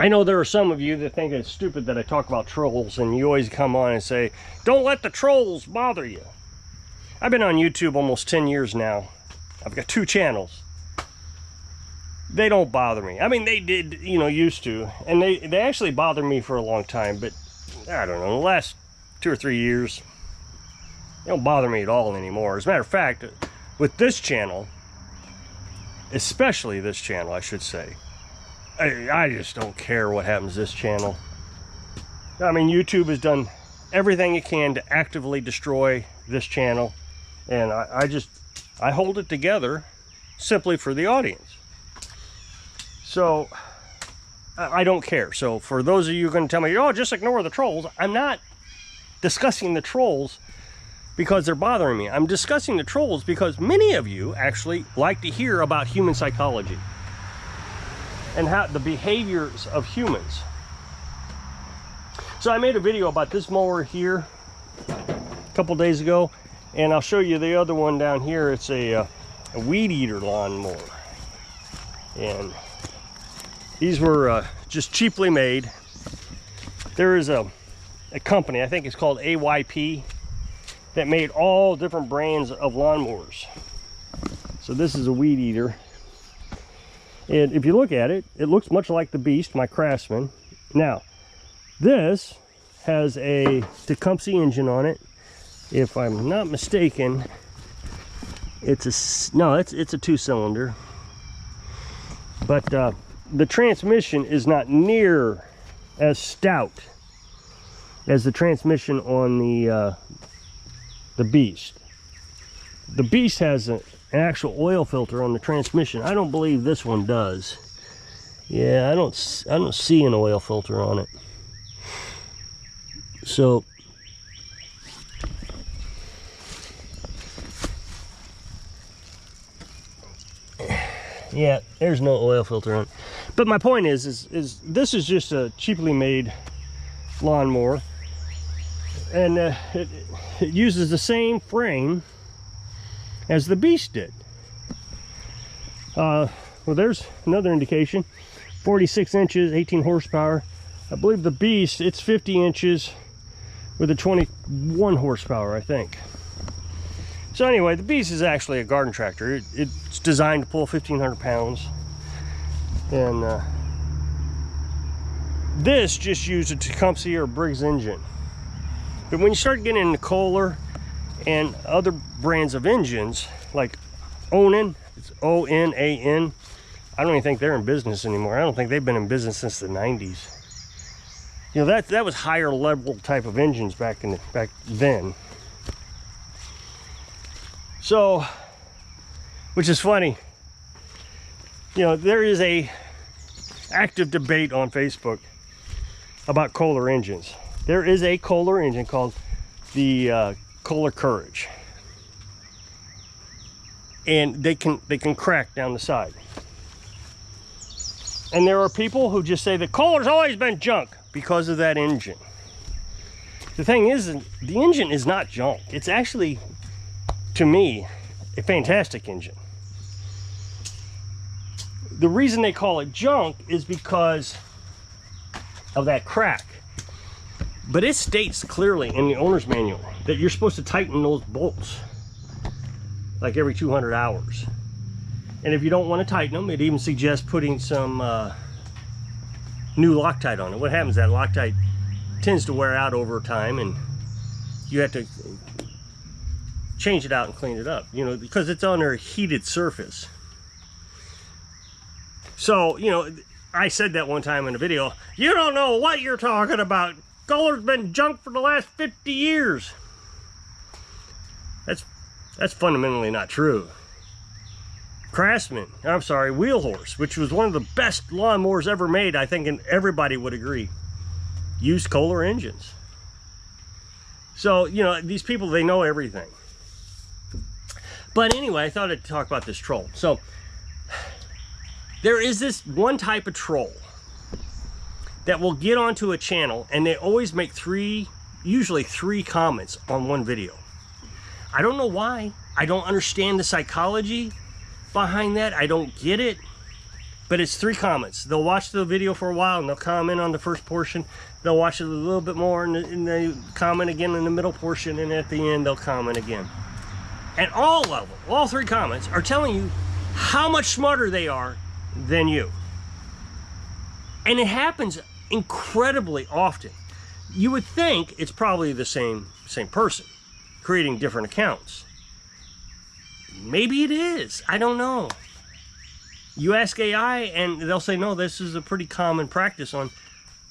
I know there are some of you that think it's stupid that I talk about trolls, and you always come on and say, don't let the trolls bother you. I've been on YouTube almost 10 years now. I've got 2 channels. They don't bother me. I mean, they did, you know, used to. And they actually bothered me for a long time. But, I don't know, the last 2 or 3 years, they don't bother me at all anymore. As a matter of fact, with this channel, especially this channel, I should say, I just don't care what happens to this channel. I mean, YouTube has done everything it can to actively destroy this channel. And I hold it together simply for the audience. So, I don't care. So, for those of you who are going to tell me, oh, just ignore the trolls, I'm not discussing the trolls because they're bothering me. I'm discussing the trolls because many of you actually like to hear about human psychology and how the behaviors of humans. So, I made a video about this mower here a couple days ago, and I'll show you the other one down here. It's a weed eater lawnmower. And these were just cheaply made. There is a company, I think it's called AYP, that made all different brands of lawnmowers. So this is a weed eater. And if you look at it, it looks much like the Beast, my Craftsman. Now, this has a Tecumseh engine on it. If I'm not mistaken, it's a 2-cylinder. But the transmission is not near as stout as the transmission on the Beast. The Beast has an actual oil filter on the transmission. I don't believe this one does. Yeah, I don't see an oil filter on it. So yeah, there's no oil filter on it. But my point is this is just a cheaply made lawnmower, and it uses the same frame as the Beast did. Well, there's another indication. 46 inches, 18 horsepower. I believe the Beast, it's 50 inches with a 21 horsepower, I think. So anyway, the Beast is actually a garden tractor. It's designed to pull 1,500 pounds. And this just used a Tecumseh or Briggs engine. But when you start getting into Kohler and other brands of engines, like Onan, it's O-N-A-N, I don't even think they're in business anymore. I don't think they've been in business since the 90s. You know, that was higher level type of engines back then. So, which is funny, you know, there is a active debate on Facebook about Kohler engines. There is a Kohler engine called the Kohler Courage, and they can crack down the side. And there are people who just say that Kohler's always been junk because of that engine. The thing is, the engine is not junk. It's actually, to me, a fantastic engine. The reason they call it junk is because of that crack. But it states clearly in the owner's manual that you're supposed to tighten those bolts like every 200 hours. And if you don't want to tighten them, it even suggests putting some new Loctite on it. What happens is that Loctite tends to wear out over time, and you have to change it out and clean it up, you know, because it's on a heated surface. So, you know, I said that one time in a video, you don't know what you're talking about. Kohler's been junk for the last 50 years. That's fundamentally not true. Craftsman, I'm sorry, Wheel Horse, which was one of the best lawnmowers ever made, I think, and everybody would agree, used Kohler engines. So, you know, these people, they know everything. But anyway, I thought I'd talk about this troll. So, there is this one type of troll that will get onto a channel, and they always make usually three comments on one video. I don't know why. I don't understand the psychology behind that. I don't get it. But it's 3 comments. They'll watch the video for a while and they'll comment on the first portion. They'll watch it a little bit more and they comment again in the middle portion, and at the end they'll comment again. And all of them, all 3 comments are telling you how much smarter they are than you. And it happens incredibly often. You would think it's probably the same person creating different accounts. Maybe it is. I don't know. You ask AI and they'll say, no, this is a pretty common practice on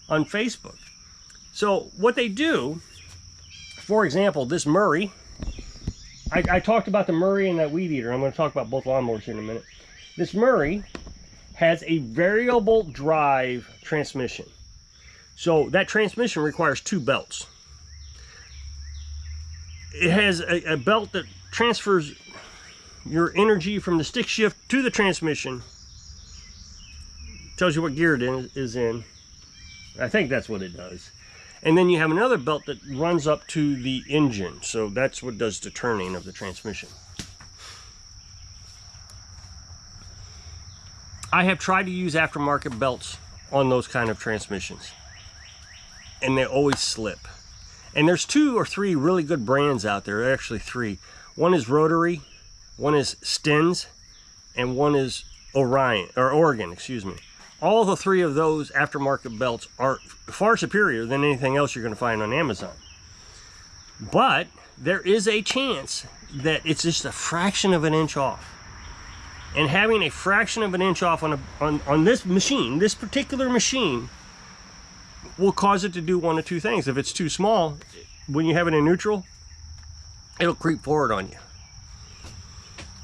Facebook. So what they do, for example, this Murray, I talked about the Murray and that weed eater. I'm going to talk about both lawnmowers here in a minute. This Murray has a variable drive transmission. So that transmission requires 2 belts. It has a belt that transfers your energy from the stick shift to the transmission. Tells you what gear it is in. I think that's what it does. And then you have another belt that runs up to the engine. So that's what does the turning of the transmission. I have tried to use aftermarket belts on those kind of transmissions, and they always slip. And there's 2 or 3 really good brands out there. Actually 3. One is Rotary, one is Stens, and one is Oregon, excuse me. All the 3 of those aftermarket belts are far superior than anything else you're going to find on Amazon. But there is a chance that it's just a fraction of an inch off. And having a fraction of an inch off on this machine, this particular machine, will cause it to do one of 2 things. If it's too small, when you have it in neutral, it'll creep forward on you.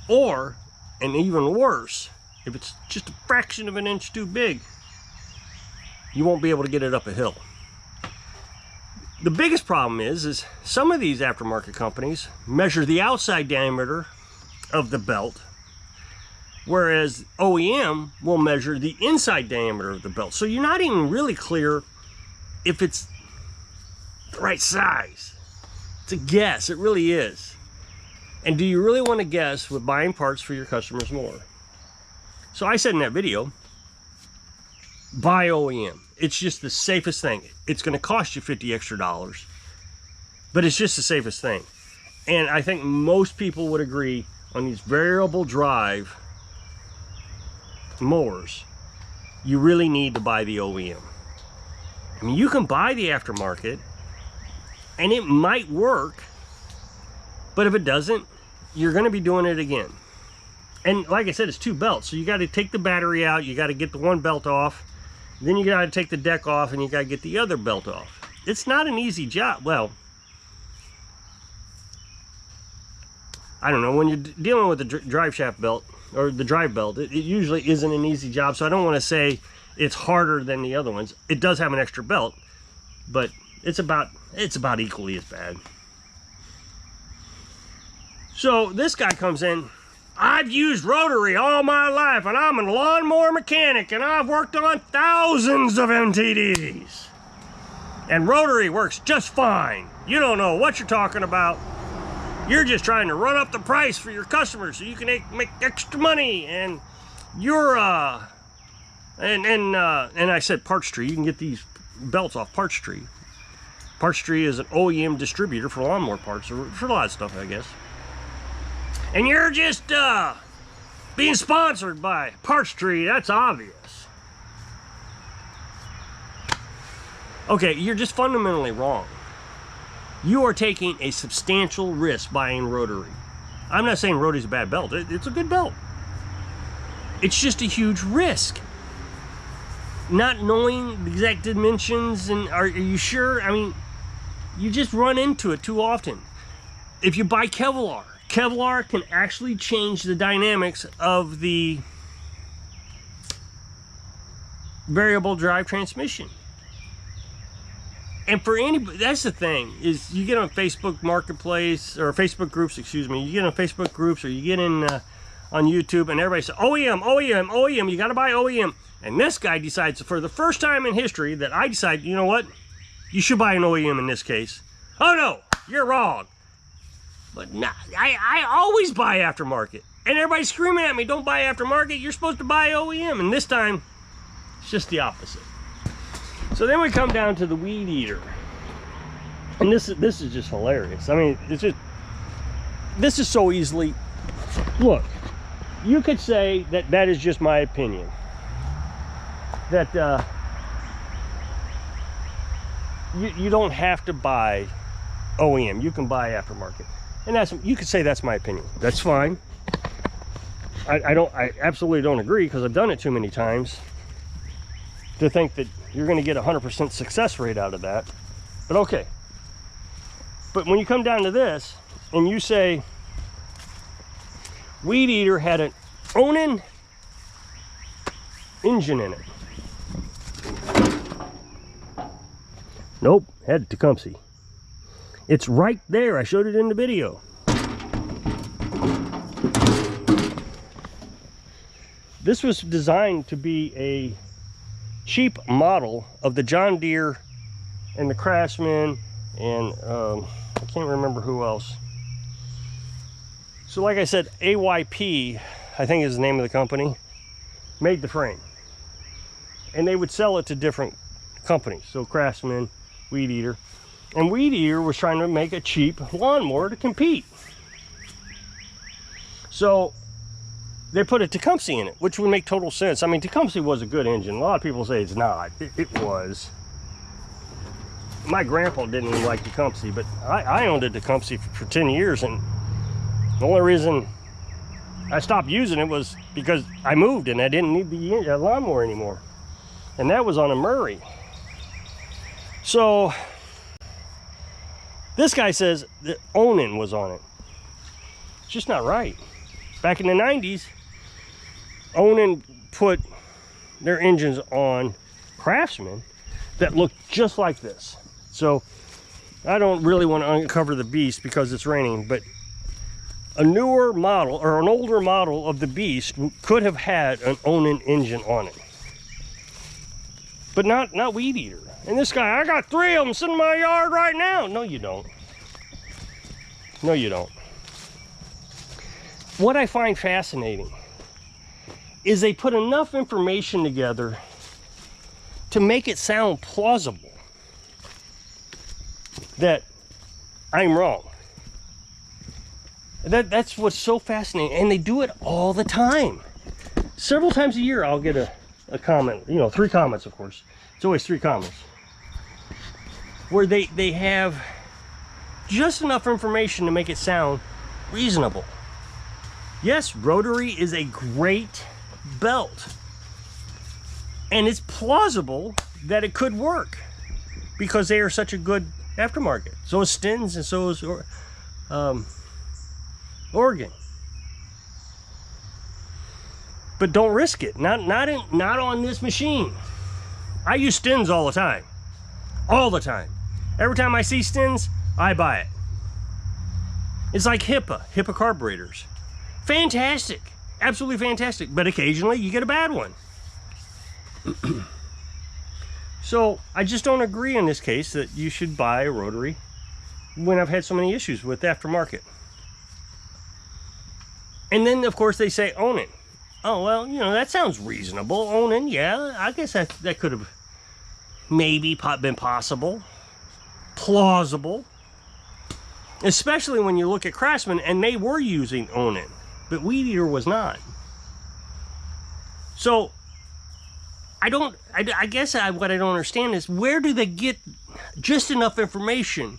Or, and even worse, if it's just a fraction of an inch too big, you won't be able to get it up a hill. The biggest problem is some of these aftermarket companies measure the outside diameter of the belt, whereas OEM will measure the inside diameter of the belt. So you're not even really clear if it's the right size. It's a guess, it really is. And do you really want to guess with buying parts for your customers more? So I said in that video, buy OEM. It's just the safest thing. It's going to cost you $50 extra, but it's just the safest thing. And I think most people would agree on these variable drive mowers, you really need to buy the OEM. I mean, you can buy the aftermarket and it might work, but if it doesn't, you're going to be doing it again. And like I said, it's 2 belts, so you got to take the battery out, you got to get the one belt off, then you got to take the deck off, and you got to get the other belt off. It's not an easy job. Well, I don't know, when you're dealing with the drive shaft belt or the drive belt, it usually isn't an easy job. So I don't want to say it's harder than the other ones. It does have an extra belt, but it's about equally as bad. So this guy comes in. I've used rotary all my life, and I'm a lawnmower mechanic, and I've worked on thousands of MTDs. And rotary works just fine. You don't know what you're talking about. You're just trying to run up the price for your customers so you can make extra money. And you're and I said Parts Tree. You can get these belts off Parts Tree. Parts Tree is an OEM distributor for lawnmower parts, or for a lot of stuff, I guess. And you're just being sponsored by Parts Tree. That's obvious. Okay, you're just fundamentally wrong. You are taking a substantial risk buying rotary. I'm not saying rotary's a bad belt. It's a good belt. It's just a huge risk. Not knowing the exact dimensions, and are you sure? I mean, you just run into it too often. If you buy Kevlar, Kevlar can actually change the dynamics of the variable drive transmission. And for anybody, that's the thing, is you get on Facebook Marketplace, or Facebook groups, excuse me, you get on Facebook groups, or you get in on YouTube, and everybody says, OEM, OEM, OEM, you gotta buy OEM. And this guy decides, for the first time in history, that I decide, you know what, you should buy an OEM in this case. Oh no, you're wrong. But nah, I always buy aftermarket. And everybody's screaming at me, don't buy aftermarket, you're supposed to buy OEM. And this time, it's just the opposite. So then we come down to the weed eater. And this is just hilarious. I mean, it's just, this is so easily, look, you could say that that is just my opinion. That you don't have to buy OEM, you can buy aftermarket. And that's, you could say that's my opinion. That's fine. I absolutely don't agree, because I've done it too many times to think that you're going to get 100% success rate out of that. But okay. But when you come down to this and you say weed eater had an Onan engine in it. Nope, had Tecumseh. It's right there. I showed it in the video. This was designed to be a cheap model of the John Deere and the Craftsman and I can't remember who else. So like I said, AYP, I think is the name of the company, made the frame. And they would sell it to different companies. So Craftsman, Weed Eater. And Weed Eater was trying to make a cheap lawnmower to compete. So they put a Tecumseh in it, which would make total sense. I mean, Tecumseh was a good engine. A lot of people say it's not. It was. My grandpa didn't even like Tecumseh, but I owned a Tecumseh for 10 years, and the only reason I stopped using it was because I moved and I didn't need the lawnmower anymore. And that was on a Murray. So this guy says that Onan was on it. It's just not right. Back in the 90s, Onan put their engines on Craftsman that looked just like this. So I don't really want to uncover the beast because it's raining, but a newer model or an older model of the beast could have had an Onan engine on it, but not Weed Eater. And this guy, I got 3 of them sitting in my yard right now. No, you don't. No, you don't. What I find fascinating is they put enough information together to make it sound plausible that I'm wrong. That's what's so fascinating. And they do it all the time. Several times a year I'll get a comment, you know, 3 comments, of course. It's always 3 comments. Where they have just enough information to make it sound reasonable. Yes, rotary is a great belt. And it's plausible that it could work because they are such a good aftermarket. So is Stins and so is Oregon. But don't risk it. Not on this machine. I use Stins all the time. All the time. Every time I see Stins, I buy it. It's like HIPAA carburetors. Fantastic. Absolutely fantastic. But occasionally you get a bad one. So I just don't agree in this case that you should buy a rotary when I've had so many issues with aftermarket. And then of course they say Onan. Oh, well, you know, that sounds reasonable. Onan, yeah, I guess that could have maybe been possible. Plausible. Especially when you look at Craftsman and they were using Onan, but Weed Eater was not. So I guess what I don't understand is, where do they get just enough information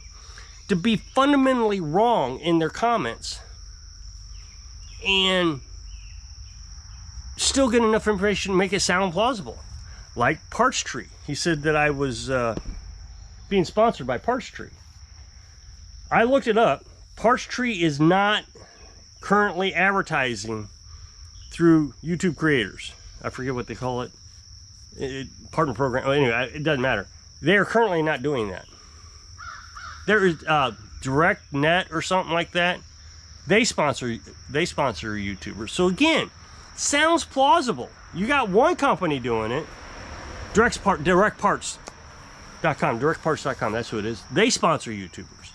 to be fundamentally wrong in their comments and still get enough information to make it sound plausible? Like Parts Tree. He said that I was being sponsored by Parts Tree. I looked it up. Parts Tree is not currently advertising through YouTube creators. I forget what they call it. Partner program. Anyway, it doesn't matter. They are currently not doing that. There is Direct Net or something like that. They sponsor YouTubers. So again, sounds plausible. You got one company doing it. DirectParts.com. DirectParts.com. That's who it is. They sponsor YouTubers.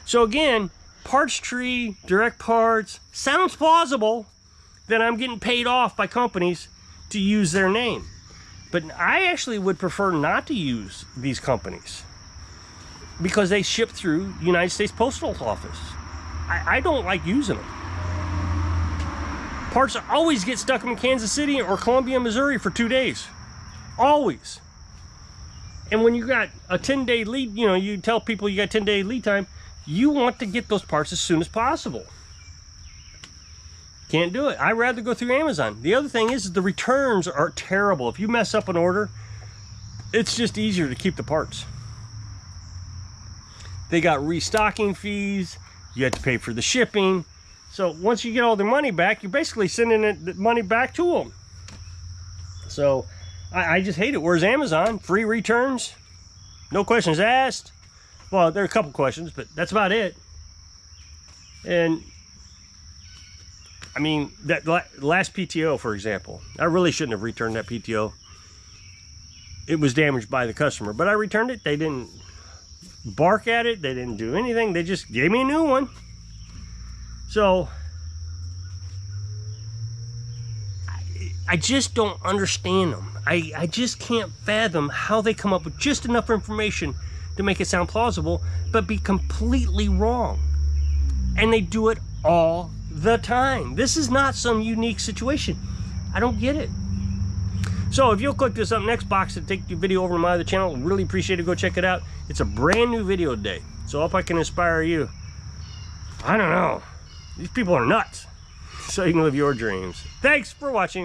So again, Parts Tree, Direct Parts sounds plausible, then I'm getting paid off by companies to use their name. But I actually would prefer not to use these companies because they ship through United States Postal Office. I don't like using them. Parts always get stuck in Kansas City or Columbia, Missouri for 2 days. Always. And when you got a 10-day lead, you know, you tell people you got 10-day lead time, you want to get those parts as soon as possible. Can't do it. I'd rather go through Amazon. The other thing is the returns are terrible. If you mess up an order, it's just easier to keep the parts. They got restocking fees. You have to pay for the shipping. So once you get all their money back, you're basically sending the money back to them. So I just hate it. Whereas Amazon, free returns, no questions asked. Well, there are a couple questions, but that's about it. And I mean, that last PTO, for example, I really shouldn't have returned that PTO. It was damaged by the customer, but I returned it. They didn't bark at it. They didn't do anything. They just gave me a new one. So I just don't understand them. I just can't fathom how they come up with just enough information to make it sound plausible, but be completely wrong. And they do it all the time. This is not some unique situation. I don't get it. So if you'll click this up next box to take your video over to my other channel, really appreciate it. Go check it out. It's a brand new video today. So I hope I can inspire you. I don't know. These people are nuts. So you can live your dreams. Thanks for watching.